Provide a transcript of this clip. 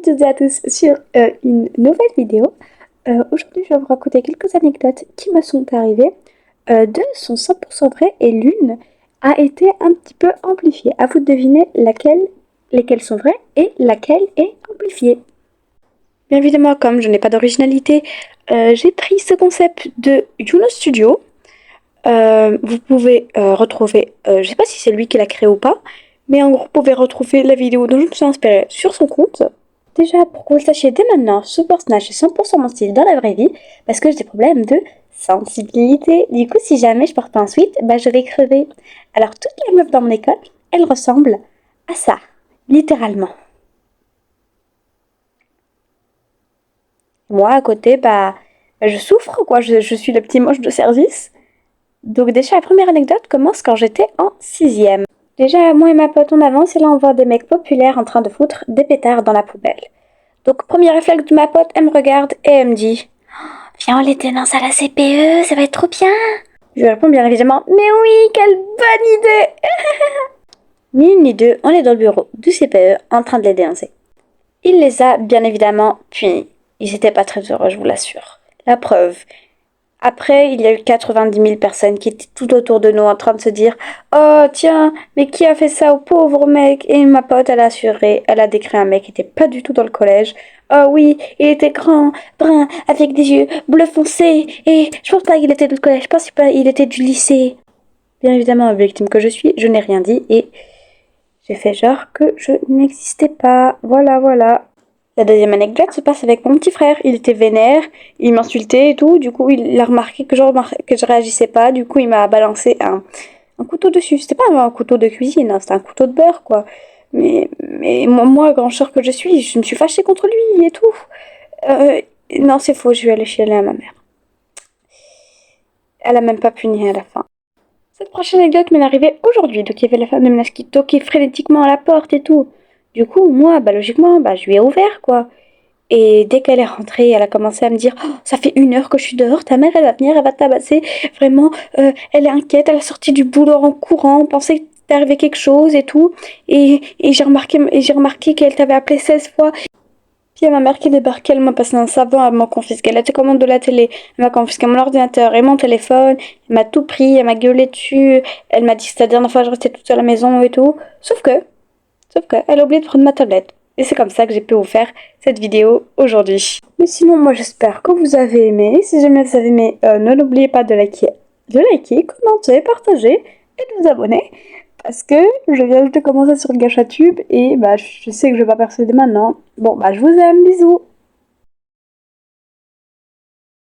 toutes et à tous sur une nouvelle vidéo. Aujourd'hui, je vais vous raconter quelques anecdotes qui me sont arrivées. Deux sont 100% vraies et l'une a été un petit peu amplifiée. À vous de deviner lesquelles sont vraies et laquelle est amplifiée. Bien évidemment, comme je n'ai pas d'originalité, j'ai pris ce concept de Juno Studio. Vous pouvez retrouver, je ne sais pas si c'est lui qui l'a créé ou pas, mais en gros, vous pouvez retrouver la vidéo dont je me suis inspirée sur son compte. Déjà, pour que vous le sachiez dès maintenant, Super Snatch est 100% mon style dans la vraie vie, parce que j'ai des problèmes de sensibilité. Du coup, si jamais je porte pas un sweat, bah je vais crever. Alors, toutes les meufs dans mon école, elles ressemblent à ça, littéralement. Moi, à côté, je souffre, quoi. Je suis le petit moche de service. Donc déjà, la première anecdote commence quand j'étais en 6e. Déjà, moi et ma pote, on avance et là, on voit des mecs populaires en train de foutre des pétards dans la poubelle. Donc, premier réflexe de ma pote, elle me regarde et elle me dit « Viens, on les dénonce à la CPE, ça va être trop bien !» Je lui réponds bien évidemment « Mais oui, quelle bonne idée !» Ni une ni deux, on est dans le bureau du CPE en train de les dénoncer. Il les a bien évidemment punis. Ils étaient pas très heureux, je vous l'assure. La preuve. Après, il y a eu 90 000 personnes qui étaient tout autour de nous en train de se dire « Oh, tiens, mais qui a fait ça au pauvre mec ?» Et ma pote, elle a assuré, elle a décrit un mec qui était pas du tout dans le collège. « Oh oui, il était grand, brun, avec des yeux bleu foncé, et je pense pas qu'il était du collège, je pense qu'il était du lycée. » Bien évidemment, victime que je suis, je n'ai rien dit et j'ai fait genre que je n'existais pas. Voilà. La deuxième anecdote se passe avec mon petit frère. Il était vénère, il m'insultait et tout. Du coup, il a remarqué que je réagissais pas. Du coup, il m'a balancé un couteau dessus. C'était pas un couteau de cuisine, hein, c'était un couteau de beurre, quoi. Mais moi, grand sœur que je me suis fâchée contre lui et tout. Non, c'est faux, je vais aller chialer à ma mère. Elle a même pas puni à la fin. Cette prochaine anecdote m'est arrivée aujourd'hui. Donc, il y avait la femme de ménage qui toquait frénétiquement à la porte et tout. Du coup, moi, logiquement, je lui ai ouvert, quoi. Et dès qu'elle est rentrée, elle a commencé à me dire « Oh, ça fait 1 heure que je suis dehors, ta mère, elle va venir, elle va te tabasser. Vraiment, elle est inquiète, elle est sortie du boulot en courant, pensait que t'est arrivé quelque chose et tout. Et j'ai remarqué qu'elle t'avait appelé 16 fois. » Puis il y a ma mère qui débarquait, elle m'a passé un savon, elle m'a confisqué la télécommande de la télé, elle m'a confisqué mon ordinateur et mon téléphone, elle m'a tout pris, elle m'a gueulé dessus, elle m'a dit que c'était la dernière fois que je restais toute seule à la maison et tout. Sauf que, elle a oublié de prendre ma tablette. Et c'est comme ça que j'ai pu vous faire cette vidéo aujourd'hui. Mais sinon, moi j'espère que vous avez aimé. Si jamais vous avez aimé, n'oubliez pas de liker, commenter, partager et de vous abonner. Parce que je viens juste de commencer sur le GachaTube et je sais que je vais pas percer dès maintenant. Bon, je vous aime, bisous!